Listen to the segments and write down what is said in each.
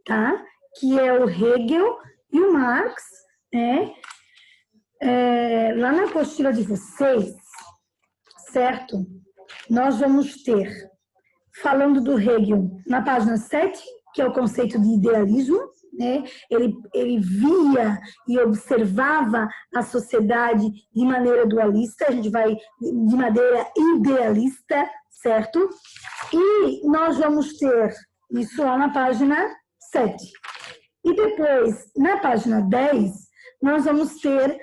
tá? Que é o Hegel e o Marx, né? Lá na apostila de vocês, certo? Nós vamos ter, falando do Hegel, na página 7, que é o conceito de idealismo, né? Ele via e observava a sociedade de maneira dualista, a gente vai de maneira idealista, certo? E nós vamos ter isso lá na página 7. E depois, na página 10, nós vamos ter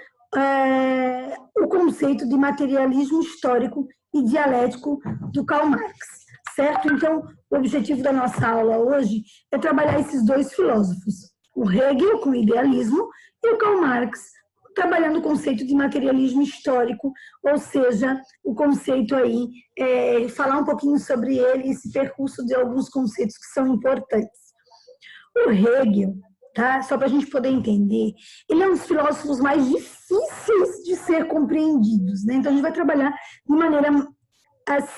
o conceito de materialismo histórico e dialético do Karl Marx, certo? Então, o objetivo da nossa aula hoje é trabalhar esses dois filósofos, o Hegel com o idealismo e o Karl Marx trabalhando o conceito de materialismo histórico, ou seja, o conceito aí, falar um pouquinho sobre ele, esse percurso de alguns conceitos que são importantes. O Hegel, tá? Só para a gente poder entender, ele é um dos filósofos mais difíceis de ser compreendidos, né? Então, a gente vai trabalhar de maneira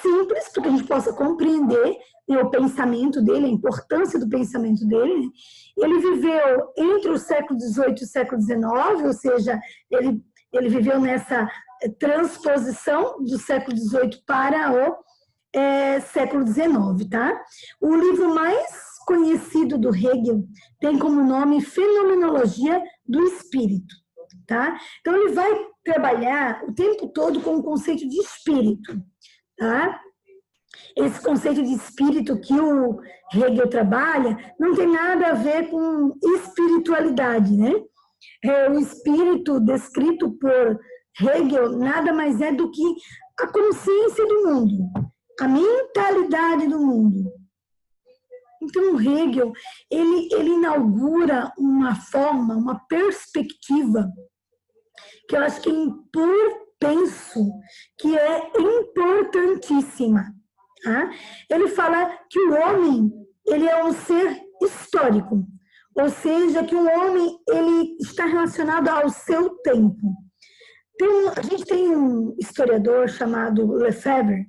simples, para que a gente possa compreender, né, o pensamento dele, a importância do pensamento dele. Né? Ele viveu entre o século XVIII e o século XIX, ou seja, ele viveu nessa transposição do século XVIII para o século XIX, tá? O livro mais conhecido do Hegel tem como nome Fenomenologia do Espírito, tá? Então, ele vai trabalhar o tempo todo com o conceito de espírito, tá? Esse conceito de espírito que o Hegel trabalha não tem nada a ver com espiritualidade, né? O espírito descrito por Hegel nada mais é do que a consciência do mundo, a mentalidade do mundo. Então, o Hegel, ele inaugura uma forma, uma perspectiva que eu acho que penso que é importantíssima. Tá? Ele fala que o homem, ele é um ser histórico, ou seja, que o homem ele está relacionado ao seu tempo. A gente tem um historiador chamado Lefebvre,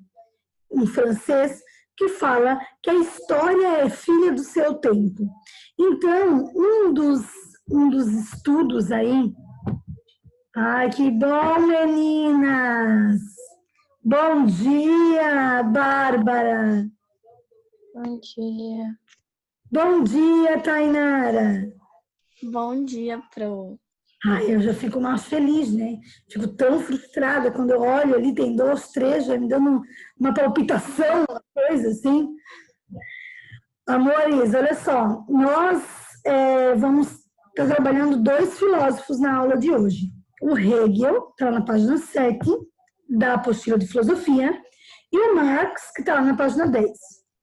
um francês, que fala que a história é filha do seu tempo. Então, um dos estudos aí... Ai, que bom, meninas! Bom dia, Bárbara! Bom dia. Bom dia, Tainara! Bom dia, Pro. Ai, eu já fico mais feliz, né? Fico tão frustrada quando eu olho ali, tem 2, 3, já me dando uma palpitação, uma coisa assim. Amores, olha só, nós vamos estar trabalhando 2 filósofos na aula de hoje. O Hegel, que está na página 7, da apostila de filosofia, e o Marx, que está lá na página 10,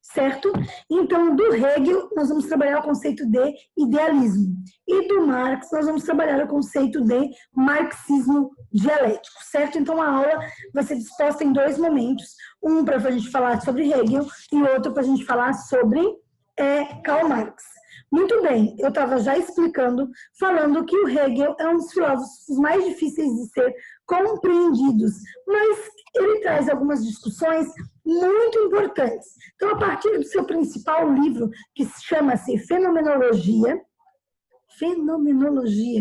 certo? Então, do Hegel, nós vamos trabalhar o conceito de idealismo. E do Marx, nós vamos trabalhar o conceito de marxismo dialético, certo? Então, a aula vai ser disposta em 2 momentos. Um para a gente falar sobre Hegel e outro para a gente falar sobre Karl Marx. Muito bem, eu estava já explicando, falando que o Hegel é um dos filósofos mais difíceis de ser compreendidos, mas ele traz algumas discussões muito importantes. Então, a partir do seu principal livro, que chama-se Fenomenologia,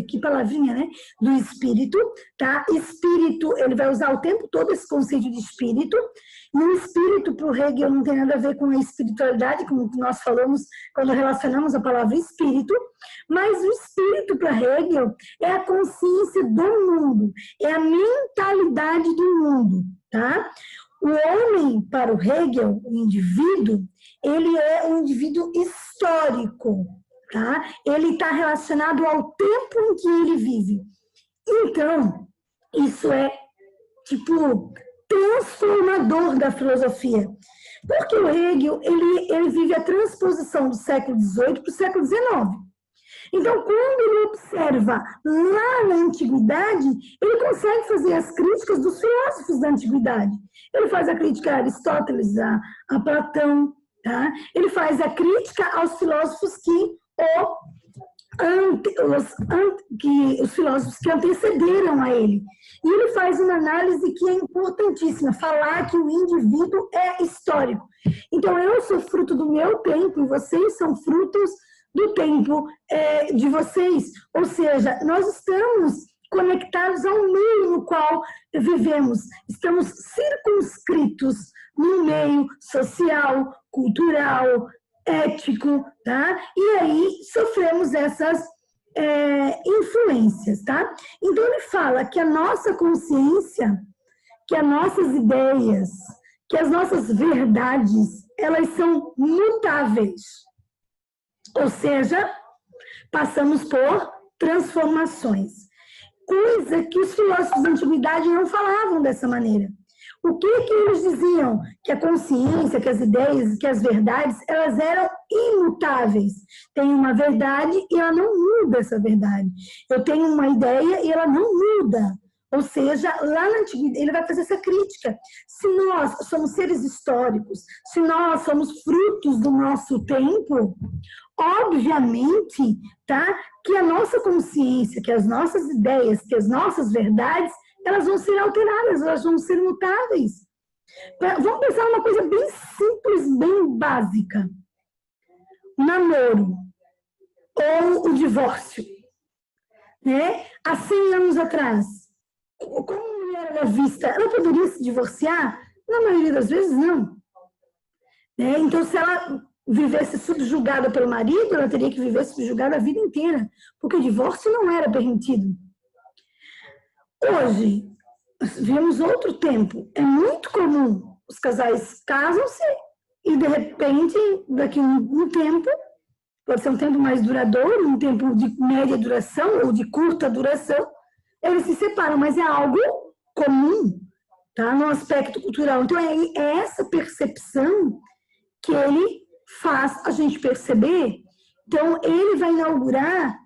que palavrinha, né? Do espírito, tá? Espírito, ele vai usar o tempo todo esse conceito de espírito, e o espírito para o Hegel não tem nada a ver com a espiritualidade, como nós falamos quando relacionamos a palavra espírito, mas o espírito para Hegel é a consciência do mundo, é a mentalidade do mundo, tá? O homem, para o Hegel, o indivíduo, ele é um indivíduo histórico, tá? Ele está relacionado ao tempo em que ele vive. Então, isso é, tipo, transformador da filosofia. Porque o Hegel, ele vive a transposição do século XVIII para o século XIX. Então, quando ele observa lá na Antiguidade, ele consegue fazer as críticas dos filósofos da Antiguidade. Ele faz a crítica a Aristóteles, a Platão, tá? Ele faz a crítica aos filósofos os filósofos que antecederam a ele. E ele faz uma análise que é importantíssima, falar que o indivíduo é histórico. Então, eu sou fruto do meu tempo e vocês são frutos do tempo de vocês. Ou seja, nós estamos conectados ao meio no qual vivemos. Estamos circunscritos no meio social, cultural, ético, tá? E aí sofremos essas influências, tá? Então ele fala que a nossa consciência, que as nossas ideias, que as nossas verdades, elas são mutáveis. Ou seja, passamos por transformações. Coisa que os filósofos da antiguidade não falavam dessa maneira. O que eles diziam? Que a consciência, que as ideias, que as verdades, elas eram imutáveis. Tem uma verdade e ela não muda essa verdade. Eu tenho uma ideia e ela não muda. Ou seja, lá na antiguidade, ele vai fazer essa crítica. Se nós somos seres históricos, se nós somos frutos do nosso tempo, obviamente, tá, que a nossa consciência, que as nossas ideias, que as nossas verdades, elas vão ser alteradas, elas vão ser mutáveis. Vamos pensar numa coisa bem simples, bem básica. O namoro ou o divórcio. Né? Há 100 anos atrás, como a mulher era vista, ela poderia se divorciar? Na maioria das vezes, não. Né? Então, se ela vivesse subjugada pelo marido, ela teria que viver subjugada a vida inteira, porque o divórcio não era permitido. Hoje, vemos outro tempo. É muito comum os casais casam-se e, de repente, daqui a um tempo, pode ser um tempo mais duradouro, um tempo de média duração ou de curta duração, eles se separam, mas é algo comum, tá? No aspecto cultural. Então, é essa percepção que ele faz a gente perceber. Então, ele vai inaugurar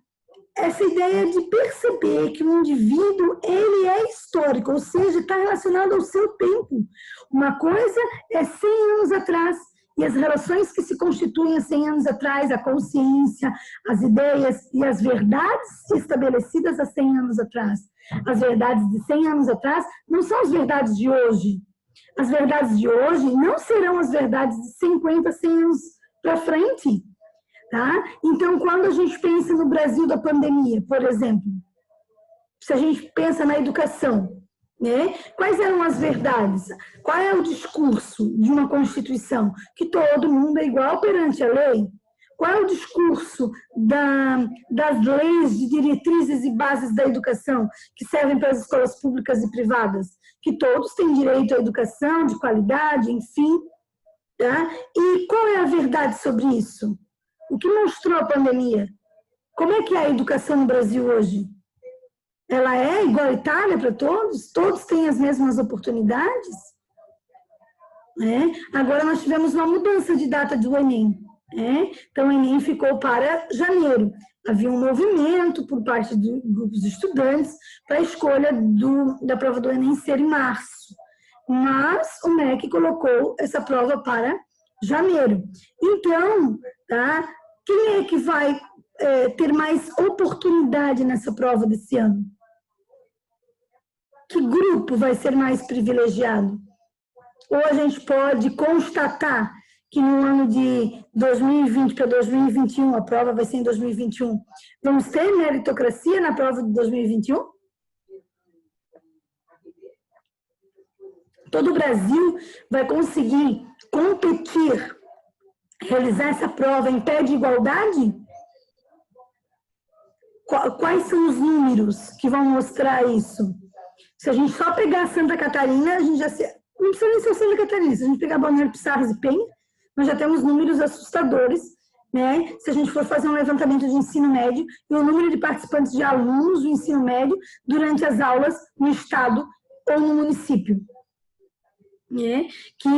essa ideia de perceber que o indivíduo, ele é histórico, ou seja, está relacionado ao seu tempo. Uma coisa é 100 anos atrás, e as relações que se constituem há 100 anos atrás, a consciência, as ideias e as verdades estabelecidas há 100 anos atrás. As verdades de 100 anos atrás não são as verdades de hoje. As verdades de hoje não serão as verdades de 50, 100 anos para frente. Tá? Então, quando a gente pensa no Brasil da pandemia, por exemplo, se a gente pensa na educação, né? Quais eram as verdades? Qual é o discurso de uma Constituição? Que todo mundo é igual perante a lei? Qual é o discurso das leis de diretrizes e bases da educação que servem para as escolas públicas e privadas? Que todos têm direito à educação de qualidade, enfim. Tá? E qual é a verdade sobre isso? O que mostrou a pandemia? Como é que é a educação no Brasil hoje? Ela é igualitária para todos? Todos têm as mesmas oportunidades? Agora nós tivemos uma mudança de data do Enem. Então o Enem ficou para janeiro. Havia um movimento por parte de grupos de estudantes para a escolha da prova do Enem ser em março. Mas o MEC colocou essa prova para janeiro. Então, tá? Quem é que vai ter mais oportunidade nessa prova desse ano? Que grupo vai ser mais privilegiado? Ou a gente pode constatar que no ano de 2020 para 2021, a prova vai ser em 2021, vamos ter meritocracia na prova de 2021? Todo o Brasil vai conseguir competir, realizar essa prova em pé de igualdade? Quais são os números que vão mostrar isso? Se a gente só pegar Santa Catarina, a gente já não precisa nem ser Santa Catarina. Se a gente pegar Balneário Pissarras e Penha, nós já temos números assustadores, né? Se a gente for fazer um levantamento de ensino médio e o número de participantes de alunos do ensino médio durante as aulas no estado ou no município, né? Que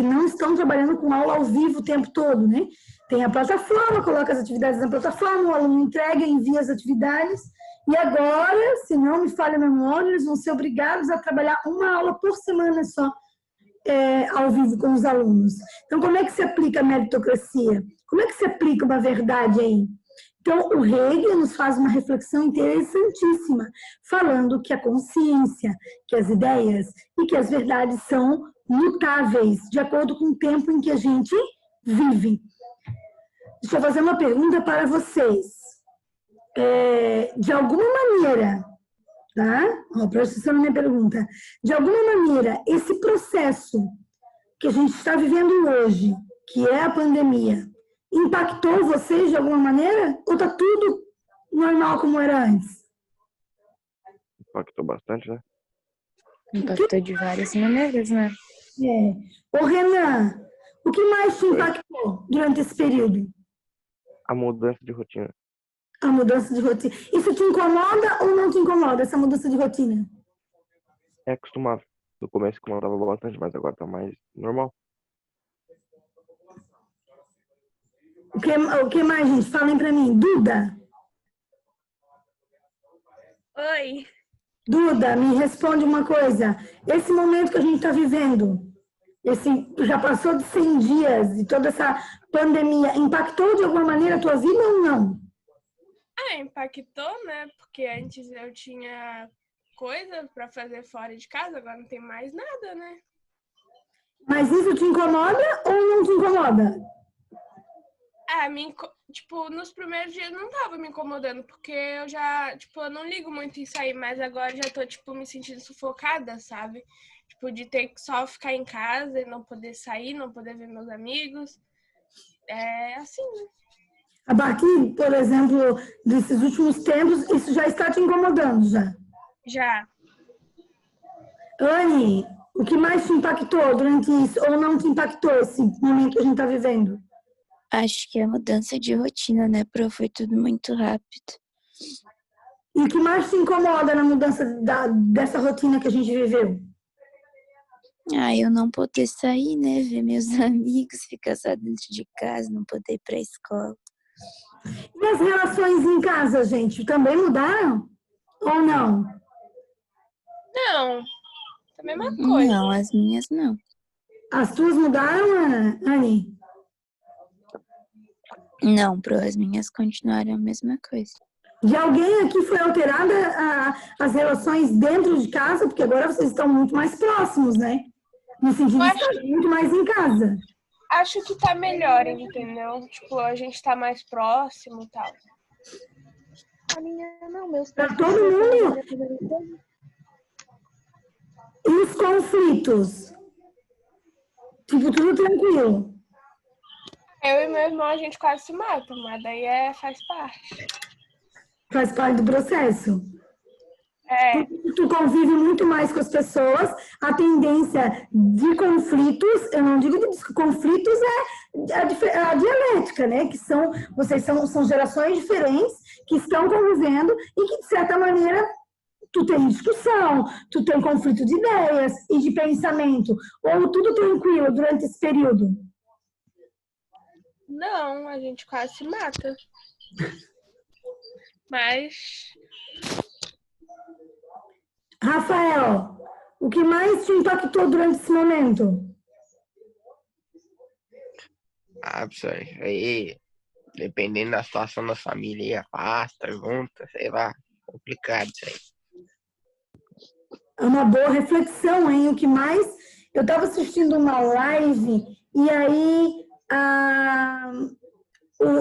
não estão trabalhando com aula ao vivo o tempo todo, né? Tem a plataforma, coloca as atividades na plataforma, o aluno entrega, envia as atividades, e agora, se não me falha a memória, eles vão ser obrigados a trabalhar uma aula por semana só ao vivo com os alunos. Então, como é que se aplica a meritocracia? Como é que se aplica uma verdade aí? Então, o Hegel nos faz uma reflexão interessantíssima, falando que a consciência, que as ideias e que as verdades são mutáveis, de acordo com o tempo em que a gente vive. deixa eu fazer uma pergunta para vocês. De alguma maneira, tá? Ó, presta atenção na minha pergunta. De alguma maneira, esse processo que a gente está vivendo hoje, que é a pandemia, impactou vocês de alguma maneira? Ou está tudo normal como era antes? Impactou bastante, né? Impactou de várias maneiras, né? Ô, Renan, o que mais te impactou durante esse período? A mudança de rotina. A mudança de rotina. Isso te incomoda ou não te incomoda, essa mudança de rotina? É acostumável. No começo incomodava bastante, mas agora tá mais normal. O que mais, gente? Falem pra mim. Duda, Oi. Duda, me responde uma coisa. Esse momento que a gente está vivendo, já passou de 100 dias e toda essa pandemia, impactou de alguma maneira a tua vida ou não? Impactou, né? Porque antes eu tinha coisa para fazer fora de casa, agora não tem mais nada, né? Mas isso te incomoda ou não te incomoda? Tipo, nos primeiros dias não tava me incomodando, porque eu já, tipo, eu não ligo muito em sair, mas agora já tô, tipo, me sentindo sufocada, sabe? Tipo, de ter que só ficar em casa e não poder sair, não poder ver meus amigos. É assim, né? A partir, por exemplo, desses últimos tempos, isso já está te incomodando, já? Já. Anne, o que mais te impactou durante isso, ou não te impactou esse momento que a gente está vivendo? Acho que a mudança de rotina, né, Pro? Foi tudo muito rápido. E o que mais te incomoda na mudança dessa rotina que a gente viveu? Eu não poder sair, né, ver meus amigos, ficar só dentro de casa, não poder ir pra escola. E as relações em casa, gente, também mudaram? Ou não? Não. É a mesma coisa. Não, as minhas não. As tuas mudaram, Anne? Não, Pro, as minhas continuaram a mesma coisa. De alguém aqui foi alterada as relações dentro de casa? Porque agora vocês estão muito mais próximos, né? No sentido de estar muito mais em casa. Acho que tá melhor, entendeu? Tipo, a gente tá mais próximo e tal. A minha não, meus Para pais todo mundo. E os conflitos? Tipo, tudo tranquilo. Eu e meu irmão, a gente quase se mata, mas daí faz parte. Faz parte do processo. Tu convive muito mais com as pessoas, a tendência de conflitos, eu não digo de conflitos, a dialética, né? Que vocês são gerações diferentes que estão convivendo e que, de certa maneira, tu tem discussão, tu tem conflito de ideias e de pensamento, ou tudo tranquilo durante esse período? Não, a gente quase se mata. Mas... Rafael, o que mais te impactou durante esse momento? Pessoal, isso aí, dependendo da situação da família, aí afasta, junta, sei lá, complicado isso aí. É uma boa reflexão, hein? O que mais... Eu estava assistindo uma live e aí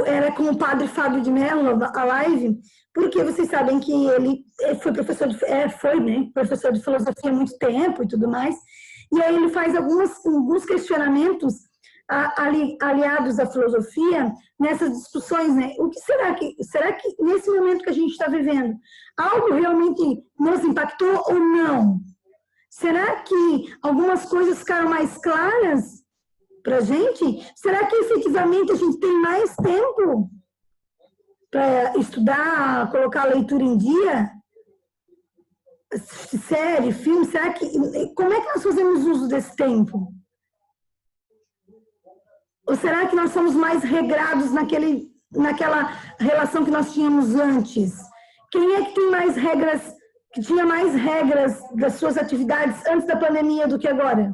era com o padre Fábio de Mello, a live, porque vocês sabem que ele foi professor professor de filosofia há muito tempo e tudo mais, e aí ele faz alguns questionamentos aliados à filosofia nessas discussões, né? O que será que nesse momento que a gente está vivendo, algo realmente nos impactou ou não? Será que algumas coisas ficaram mais claras para a gente? Será que efetivamente a gente tem mais tempo para estudar, colocar a leitura em dia? Série, filme, como é que nós fazemos uso desse tempo? Ou será que nós somos mais regrados naquela relação que nós tínhamos antes? Quem é que tem mais regras, que tinha mais regras das suas atividades antes da pandemia do que agora?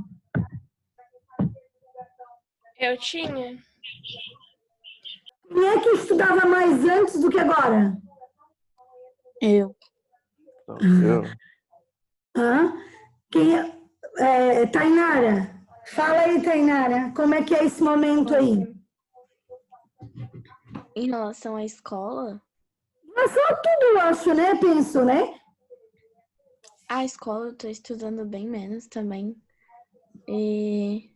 Eu tinha. Quem é que estudava mais antes do que agora? Eu. Tainara? Fala aí, Tainara. Como é que é esse momento aí? Em relação à escola, Mas só tudo, eu acho, né? Penso, né? a escola eu tô estudando bem menos também. E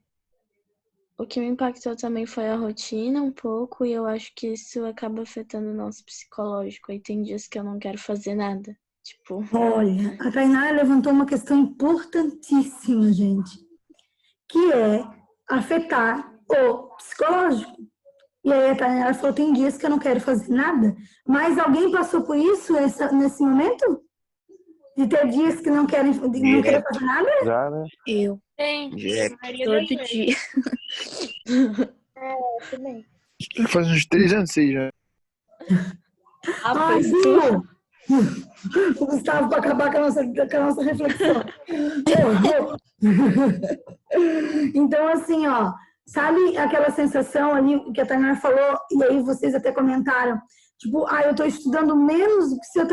o que me impactou também foi a rotina um pouco, e eu acho que isso acaba afetando o nosso psicológico. Aí tem dias que eu não quero fazer nada. Tipo, Olha, a Tainara levantou uma questão importantíssima, gente, que é afetar o psicológico. E aí a Tainara falou, tem dias que eu não quero fazer nada, mas alguém passou por isso nesse momento? De ter dias que não querem fazer nada? Já, né? Eu, Tem, Direto. a maioria das todo vezes. dia. eu também. Faz uns 3 anos aí já. Ai, Pois tu. viu? O Gustavo para acabar com a nossa reflexão. Então, assim, ó, sabe aquela sensação ali que a Tainara falou, e aí vocês até comentaram, tipo, eu estou estudando menos do que se eu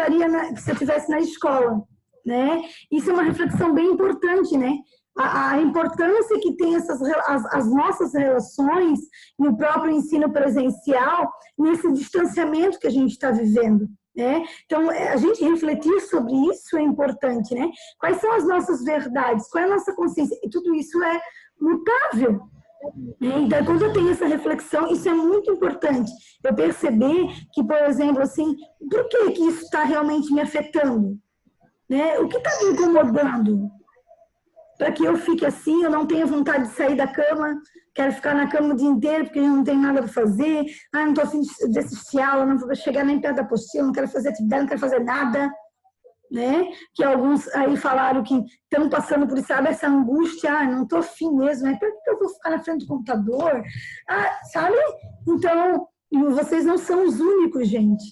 estivesse na escola, né? Isso é uma reflexão bem importante, né? A importância que tem as nossas relações e o próprio ensino presencial nesse distanciamento que a gente está vivendo. Né? Então, a gente refletir sobre isso é importante, né? Quais são as nossas verdades? Qual é a nossa consciência? E tudo isso é mutável. Né? Então, quando eu tenho essa reflexão, isso é muito importante. Eu perceber que, por exemplo, assim, por que isso está realmente me afetando? Né? O que está me incomodando? Para que eu fique assim, eu não tenha vontade de sair da cama, quero ficar na cama o dia inteiro porque eu não tenho nada para fazer, não estou afim de assistir aula, não vou chegar nem perto da apostila, não quero fazer atividade, não quero fazer nada, né? Que alguns aí falaram que estão passando por isso, sabe, essa angústia, não estou afim mesmo, né? Para que eu vou ficar na frente do computador? Sabe? Então, vocês não são os únicos, gente,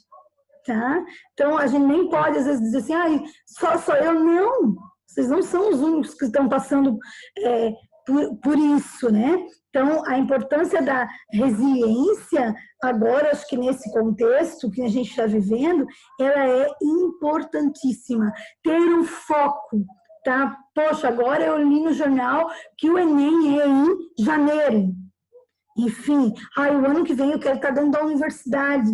tá? Então, a gente nem pode, às vezes, dizer assim, só eu, não. Vocês não são os únicos que estão passando por isso, né? Então, a importância da resiliência, agora, acho que nesse contexto que a gente está vivendo, ela é importantíssima. Ter um foco, tá? Poxa, agora eu li no jornal que o Enem é em janeiro. Enfim, o ano que vem eu quero estar dentro da universidade.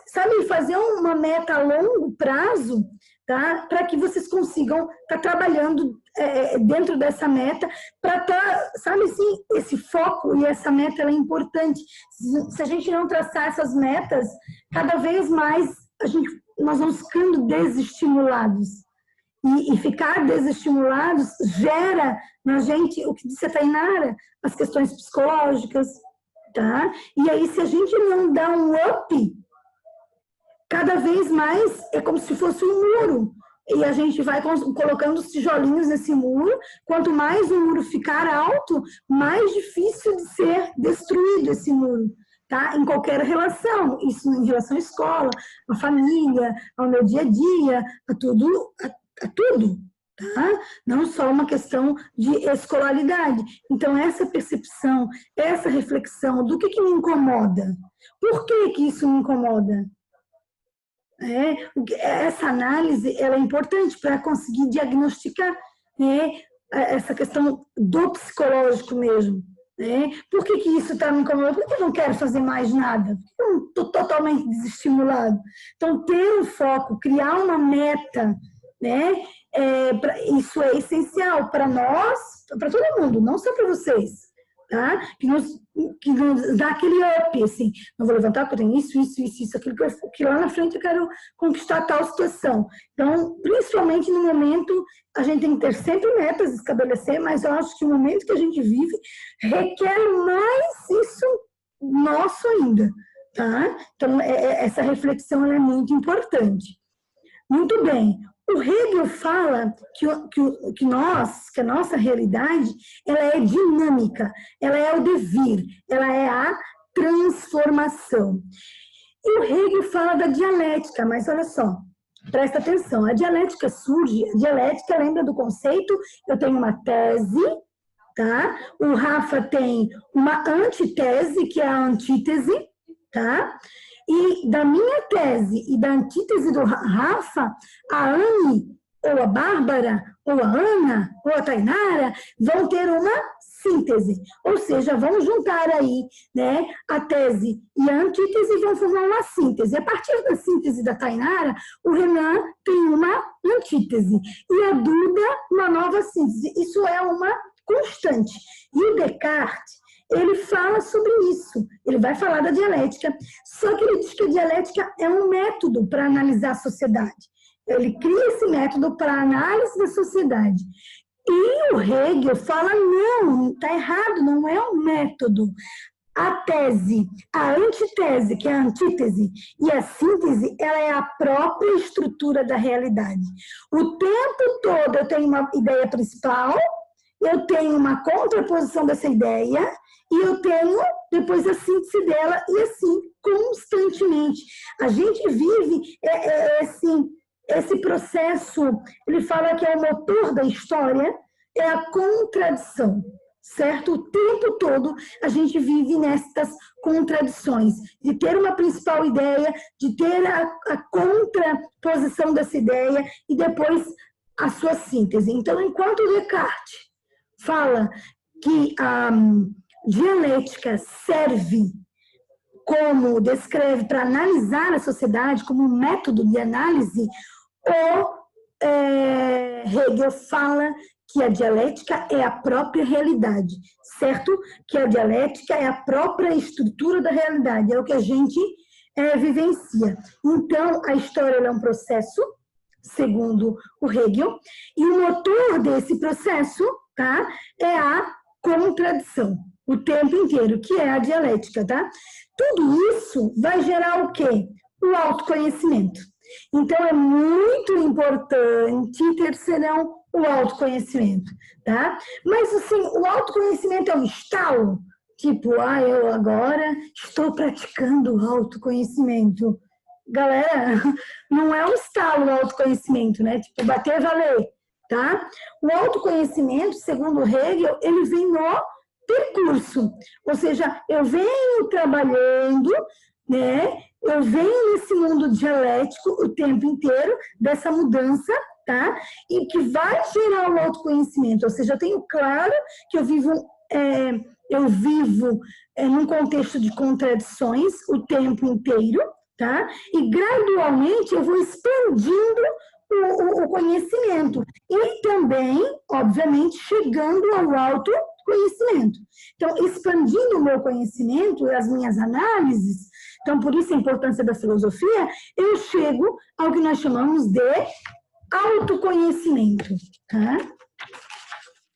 Sabe, fazer uma meta a longo prazo, tá? Para que vocês consigam estar trabalhando dentro dessa meta, para estar, sabe assim, esse foco e essa meta ela é importante. Se a gente não traçar essas metas, cada vez mais nós vamos ficando desestimulados. E ficar desestimulados gera na gente, o que disse a Tainara, as questões psicológicas, tá? E aí, se a gente não dá um up, cada vez mais é como se fosse um muro. E a gente vai colocando os tijolinhos nesse muro. Quanto mais o muro ficar alto, mais difícil de ser destruído esse muro. Tá? Em qualquer relação, isso em relação à escola, à família, ao meu dia a dia, a tudo, tá? Não só uma questão de escolaridade. Então, essa percepção, essa reflexão do que me incomoda? Por que isso me incomoda? Essa análise ela é importante para conseguir diagnosticar, né, essa questão do psicológico mesmo. Né? Por que isso está me incomodando? Por que eu não quero fazer mais nada? Por que eu não estou totalmente desestimulado? Então, ter um foco, criar uma meta, né? Isso é essencial para nós, para todo mundo, não só para vocês, tá? Que nos dá aquele up, assim, não vou levantar porque eu tenho isso, aquilo que lá na frente eu quero conquistar tal situação. Então, principalmente no momento, a gente tem que ter sempre metas, estabelecer, mas eu acho que o momento que a gente vive requer mais isso nosso ainda, tá? Então, essa reflexão ela é muito importante. Muito bem. O Hegel fala que a nossa realidade, ela é dinâmica, ela é o devir, ela é a transformação. E o Hegel fala da dialética, mas olha só, presta atenção, a dialética lembra do conceito, eu tenho uma tese, tá? O Rafa tem uma antitese, que é a antítese, tá? E da minha tese e da antítese do Rafa, a Anne ou a Bárbara, ou a Ana, ou a Tainara, vão ter uma síntese, ou seja, vão juntar aí, né, a tese e a antítese e vão formar uma síntese. A partir da síntese da Tainara, o Renan tem uma antítese e a Duda uma nova síntese. Isso é uma constante. E o Descartes, ele fala sobre isso, ele vai falar da dialética, só que ele diz que a dialética é um método para analisar a sociedade. Ele cria esse método para análise da sociedade. E o Hegel fala, não, está errado, não é um método. A tese, a antitese, que é a antítese, e a síntese, ela é a própria estrutura da realidade. O tempo todo eu tenho uma ideia principal, eu tenho uma contraposição dessa ideia, e eu tenho depois a síntese dela, e assim, constantemente. A gente vive assim, esse processo, ele fala que é o motor da história, é a contradição, certo? O tempo todo a gente vive nestas contradições, de ter uma principal ideia, de ter a contraposição dessa ideia e depois a sua síntese. Então, enquanto Descartes fala que a dialética serve como descreve para analisar a sociedade como um método de análise, o Hegel fala que a dialética é a própria realidade, certo? Que a dialética é a própria estrutura da realidade, é o que a gente vivencia. Então, a história é um processo, segundo o Hegel, e o motor desse processo, tá, é a contradição, o tempo inteiro, que é a dialética, tá? Tudo isso vai gerar o quê? O autoconhecimento. Então, é muito importante terceirão o autoconhecimento, tá? Mas, assim, o autoconhecimento é um estalo, tipo, eu agora estou praticando o autoconhecimento. Galera, não é um estalo o autoconhecimento, né? Tipo, bater, valer, tá? O autoconhecimento, segundo Hegel, ele vem no percurso, ou seja, eu venho trabalhando, né? Eu venho nesse mundo dialético o tempo inteiro dessa mudança, tá? E que vai gerar o autoconhecimento, ou seja, eu tenho claro que eu vivo num contexto de contradições o tempo inteiro, tá? E gradualmente eu vou expandindo o conhecimento e também, obviamente, chegando ao autoconhecimento. Então, expandindo o meu conhecimento e as minhas análises, então, por isso a importância da filosofia, eu chego ao que nós chamamos de autoconhecimento, tá?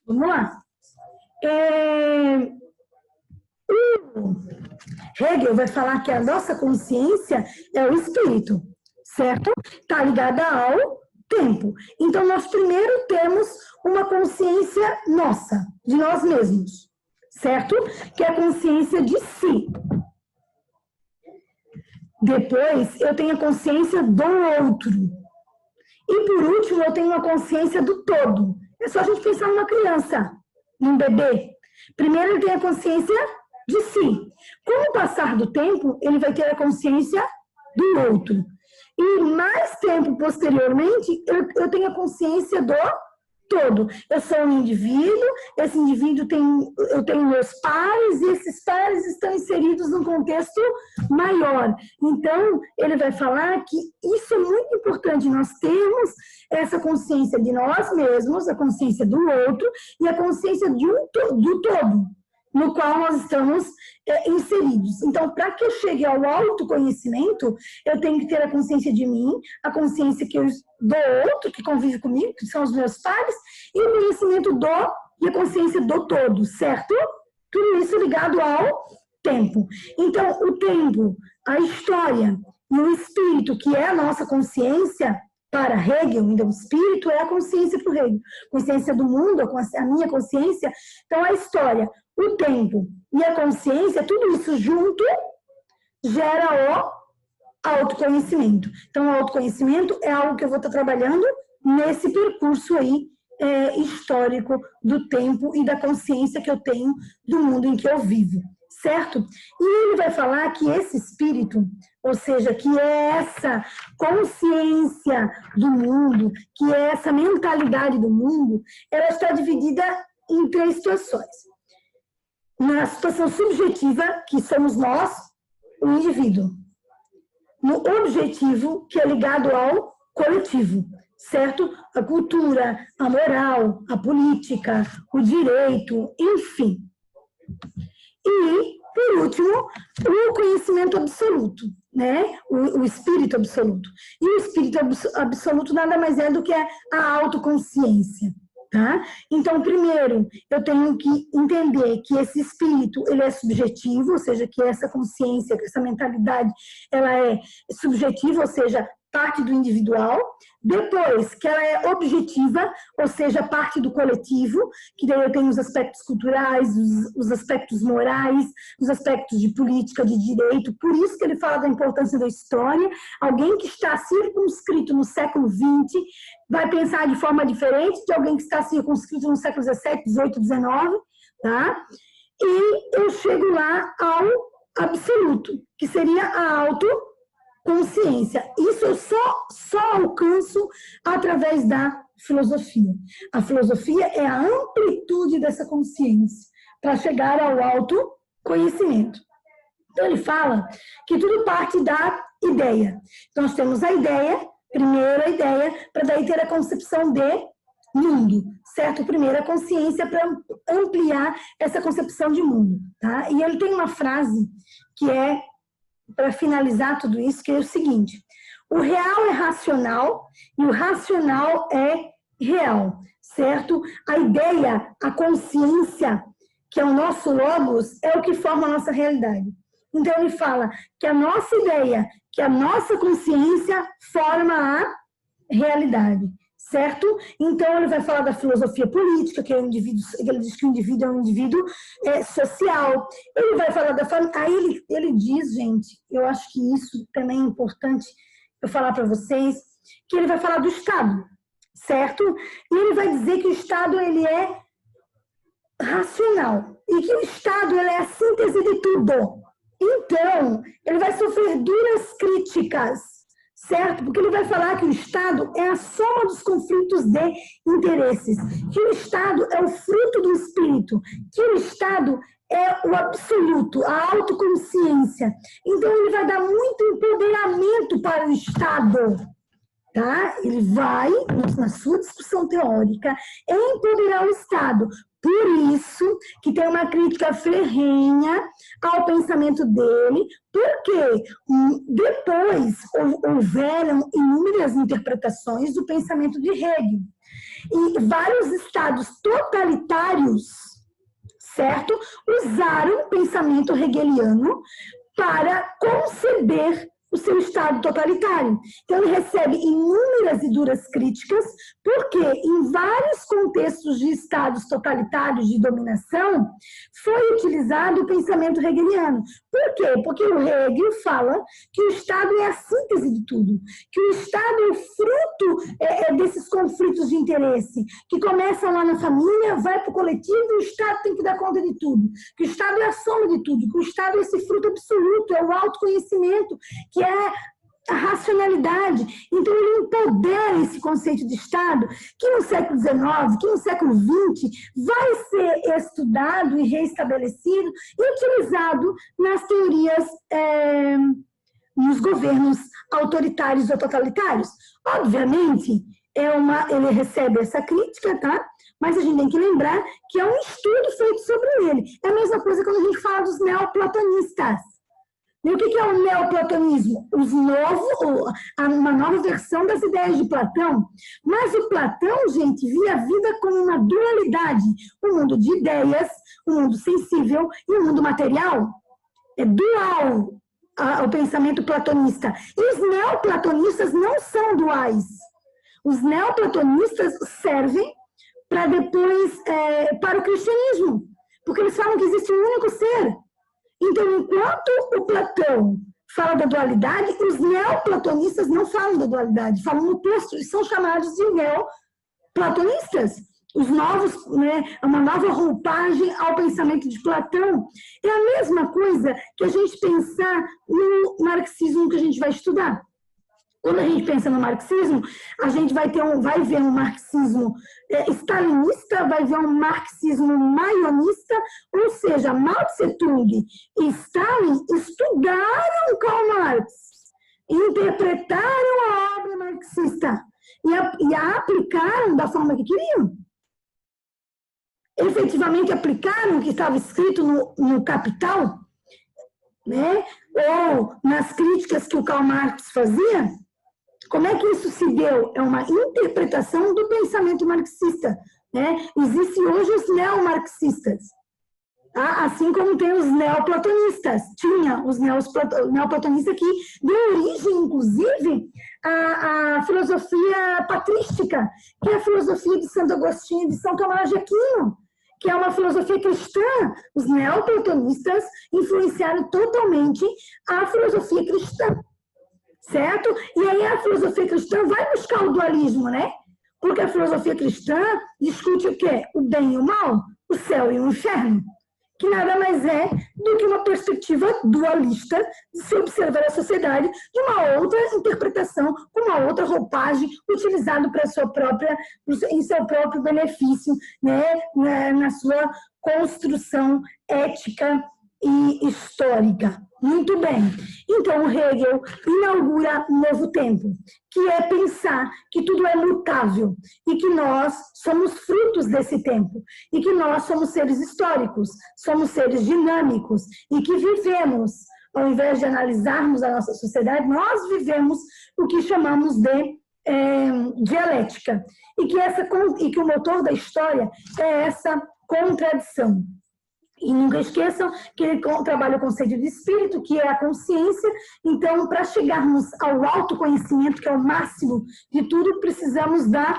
Vamos lá. O Hegel vai falar que a nossa consciência é o espírito, certo? Está ligada ao tempo. Então, nós primeiro temos uma consciência nossa, de nós mesmos, certo? Que é a consciência de si. Depois, eu tenho a consciência do outro. E, por último, eu tenho a consciência do todo. É só a gente pensar numa criança, num bebê. Primeiro, ele tem a consciência de si. Com o passar do tempo, ele vai ter a consciência do outro. E mais tempo posteriormente, eu tenho a consciência do todo. Eu sou um indivíduo, esse indivíduo eu tenho meus pares, e esses pares estão inseridos num contexto maior. Então, ele vai falar que isso é muito importante, nós temos essa consciência de nós mesmos, a consciência do outro e a consciência do todo, no qual nós estamos inseridos. Então, para que eu chegue ao autoconhecimento, eu tenho que ter a consciência de mim, a consciência do outro, que convive comigo, que são os meus pares, e o conhecimento e a consciência do todo, certo? Tudo isso ligado ao tempo. Então, o tempo, a história e o espírito, que é a nossa consciência, para Hegel, então o espírito é a consciência para o Hegel, consciência do mundo, a minha consciência, então a história, o tempo e a consciência, tudo isso junto gera o autoconhecimento. Então, o autoconhecimento é algo que eu vou estar trabalhando nesse percurso aí histórico do tempo e da consciência que eu tenho do mundo em que eu vivo, certo? E ele vai falar que esse espírito, ou seja, que é essa consciência do mundo, que é essa mentalidade do mundo, ela está dividida em 3 situações. Na situação subjetiva, que somos nós, o indivíduo. No objetivo, que é ligado ao coletivo, certo? A cultura, a moral, a política, o direito, enfim. E, por último, o conhecimento absoluto, né? O espírito absoluto. E o espírito absoluto nada mais é do que a autoconsciência. Tá? Então, primeiro, eu tenho que entender que esse espírito, ele é subjetivo, ou seja, que essa consciência, que essa mentalidade, ela é subjetiva, ou seja, parte do individual. Depois, que ela é objetiva, ou seja, parte do coletivo, que daí eu tenho os aspectos culturais, os aspectos morais, os aspectos de política, de direito. Por isso que ele fala da importância da história. Alguém que está circunscrito no século XX vai pensar de forma diferente de alguém que está circunscrito no século XVII, XVIII, XIX, tá? E eu chego lá ao absoluto, que seria a autoconsciência. Isso eu só alcanço através da filosofia. A filosofia é a amplitude dessa consciência para chegar ao autoconhecimento. Então ele fala que tudo parte da ideia. Então nós temos a ideia, primeiro a ideia, para daí ter a concepção de mundo, certo? Primeiro a consciência para ampliar essa concepção de mundo, tá? E ele tem uma frase que é, para finalizar tudo isso, que é o seguinte: o real é racional e o racional é real, certo? A ideia, a consciência, que é o nosso logos, é o que forma a nossa realidade. Então ele fala que a nossa ideia, que a nossa consciência forma a realidade, certo? Então ele vai falar da filosofia política, que é o indivíduo, ele diz que o indivíduo é um indivíduo social. Ele vai falar da família. Aí ele diz, gente, eu acho que isso também é importante eu falar para vocês, que ele vai falar do Estado, certo? E ele vai dizer que o Estado, ele é racional e que o Estado, ele é a síntese de tudo. Então, ele vai sofrer duras críticas, certo? Porque ele vai falar que o Estado é a soma dos conflitos de interesses, que o Estado é o fruto do espírito, que o Estado é o absoluto, a autoconsciência. Então, ele vai dar muito empoderamento para o Estado, tá? Ele vai, na sua discussão teórica, empoderar o Estado. Por isso que tem uma crítica ferrenha ao pensamento dele, porque depois houveram inúmeras interpretações do pensamento de Hegel. E vários estados totalitários, certo, usaram o pensamento hegeliano para conceber o seu estado totalitário. Então, ele recebe inúmeras e duras críticas, porque em vários contextos de estados totalitários de dominação, foi utilizado o pensamento hegeliano. Por quê? Porque o Hegel fala que o Estado é a síntese de tudo, que o Estado é o fruto desses conflitos de interesse, que começam lá na família, vai para o coletivo, e o Estado tem que dar conta de tudo, que o Estado é a soma de tudo, que o Estado é esse fruto absoluto, é o autoconhecimento, que é a racionalidade. Então ele empodera esse conceito de Estado, que no século XIX, que no século XX vai ser estudado e reestabelecido e utilizado nas teorias, nos governos autoritários ou totalitários. Obviamente, ele recebe essa crítica, tá? Mas a gente tem que lembrar que é um estudo feito sobre ele. É a mesma coisa quando a gente fala dos neoplatonistas. E o que é o neoplatonismo? Uma nova versão das ideias de Platão. Mas o Platão, gente, via a vida como uma dualidade. Um mundo de ideias, um mundo sensível e um mundo material. É dual o pensamento platonista. E os neoplatonistas não são duais. Os neoplatonistas servem para depois, para o cristianismo. Porque eles falam que existe um único ser. Então, enquanto o Platão fala da dualidade, os neoplatonistas não falam da dualidade, falam no oposto, eles são chamados de neoplatonistas. os novos, né, uma nova roupagem ao pensamento de Platão. É a mesma coisa que a gente pensar no marxismo que a gente vai estudar. Quando a gente pensa no marxismo, a gente vai ver um marxismo stalinista, vai ver um marxismo maionista, ou seja, Mao Tse-tung e Stalin estudaram Karl Marx, interpretaram a obra marxista e a aplicaram da forma que queriam. Efetivamente aplicaram o que estava escrito no Capital, né? Ou nas críticas que o Karl Marx fazia. Como é que isso se deu? É uma interpretação do pensamento marxista, né? Existem hoje os neomarxistas, tá? Assim como tem os neoplatonistas. Tinha os neoplatonistas que deu origem, inclusive, à filosofia patrística, que é a filosofia de Santo Agostinho e de São Tomás de Aquino, que é uma filosofia cristã. Os neoplatonistas influenciaram totalmente a filosofia cristã, certo? E aí a filosofia cristã vai buscar o dualismo, né? Porque a filosofia cristã discute o quê? O bem e o mal, o céu e o inferno, que nada mais é do que uma perspectiva dualista de se observar a sociedade de uma outra interpretação, com uma outra roupagem, utilizado para em seu próprio benefício, né? Na sua construção ética e histórica. Muito bem. Então, Hegel inaugura um novo tempo, que é pensar que tudo é mutável e que nós somos frutos desse tempo e que nós somos seres históricos, somos seres dinâmicos e que vivemos, ao invés de analisarmos a nossa sociedade, nós vivemos o que chamamos de dialética e que o motor da história é essa contradição. E nunca esqueçam que ele trabalha o conceito de espírito, que é a consciência. Então, para chegarmos ao autoconhecimento, que é o máximo de tudo, precisamos da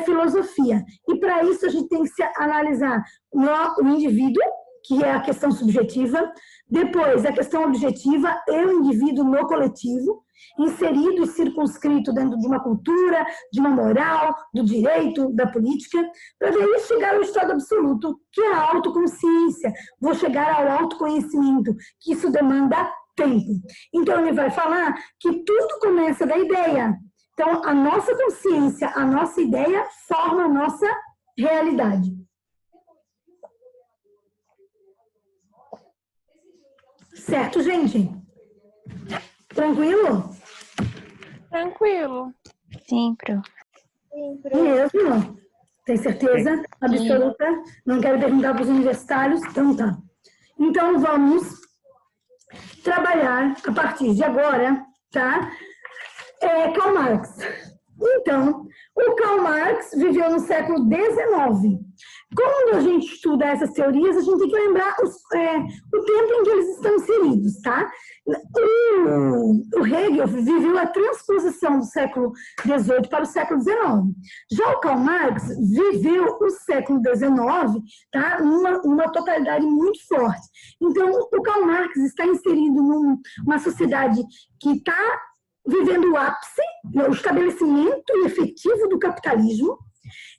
filosofia. E para isso a gente tem que se analisar o indivíduo, que é a questão subjetiva, depois a questão objetiva e o indivíduo no coletivo, inserido e circunscrito dentro de uma cultura, de uma moral, do direito, da política, para daí chegar ao estado absoluto, que é a autoconsciência. Vou chegar ao autoconhecimento, que isso demanda tempo. Então, ele vai falar que tudo começa da ideia. Então, a nossa consciência, a nossa ideia, forma a nossa realidade. Certo, gente? Tranquilo? Tranquilo. Sim, Pro. Mesmo? Tem certeza absoluta? Não quero perguntar para os universitários? Então tá. Então vamos trabalhar a partir de agora, tá? Karl Marx. Então, o Karl Marx viveu no século XIX. Quando a gente estuda essas teorias, a gente tem que lembrar o tempo em que eles estão inseridos, tá? O Hegel viveu a transposição do século XVIII para o século XIX. Já o Karl Marx viveu o século XIX, tá? Numa totalidade muito forte. Então, o Karl Marx está inserido numa sociedade que está vivendo o ápice, o estabelecimento efetivo do capitalismo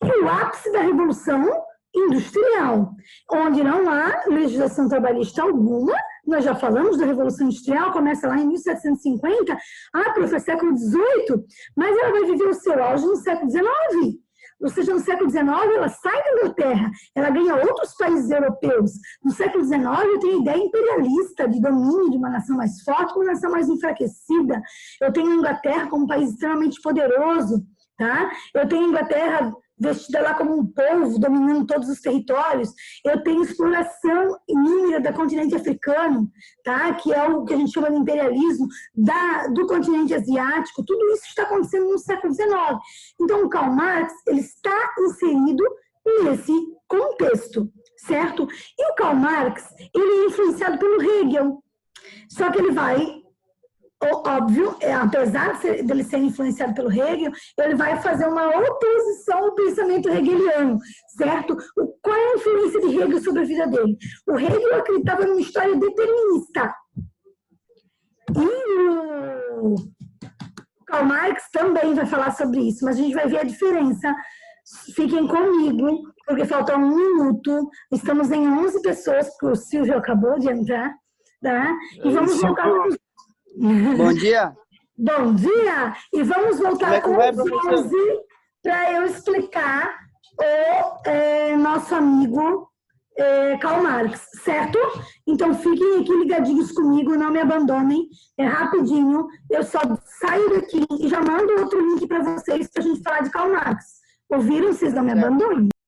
e o ápice da revolução industrial, onde não há legislação trabalhista alguma. Nós já falamos da Revolução Industrial, começa lá em 1750, para o século XVIII, mas ela vai viver o seu auge no século XIX. Ou seja, no século XIX ela sai da Inglaterra, ela ganha outros países europeus. No século XIX eu tenho ideia imperialista de domínio de uma nação mais forte com uma nação mais enfraquecida. Eu tenho a Inglaterra como um país extremamente poderoso, tá? Eu tenho a Inglaterra vestida lá como um povo, dominando todos os territórios. Eu tenho exploração inúmera do continente africano, tá? Que é o que a gente chama de imperialismo, do continente asiático. Tudo isso está acontecendo no século XIX. Então, o Karl Marx ele está inserido nesse contexto, certo? E o Karl Marx ele é influenciado pelo Hegel. Só que ele vai... Óbvio, apesar dele ser influenciado pelo Hegel, ele vai fazer uma oposição ao pensamento hegeliano, certo? Qual é a influência de Hegel sobre a vida dele? O Hegel acreditava numa história determinista. E o Karl Marx também vai falar sobre isso, mas a gente vai ver a diferença fiquem comigo, porque falta 1 minuto. Estamos em 11 pessoas, porque o Silvio acabou de entrar, tá? E vamos voltar com... Bom dia. Bom dia! E vamos voltar com os 11 para eu explicar o nosso amigo Karl Marx, certo? Então fiquem aqui ligadinhos comigo, não me abandonem, é rapidinho, eu só saio daqui e já mando outro link para vocês para a gente falar de Karl Marx. Ouviram? Vocês não me abandonem.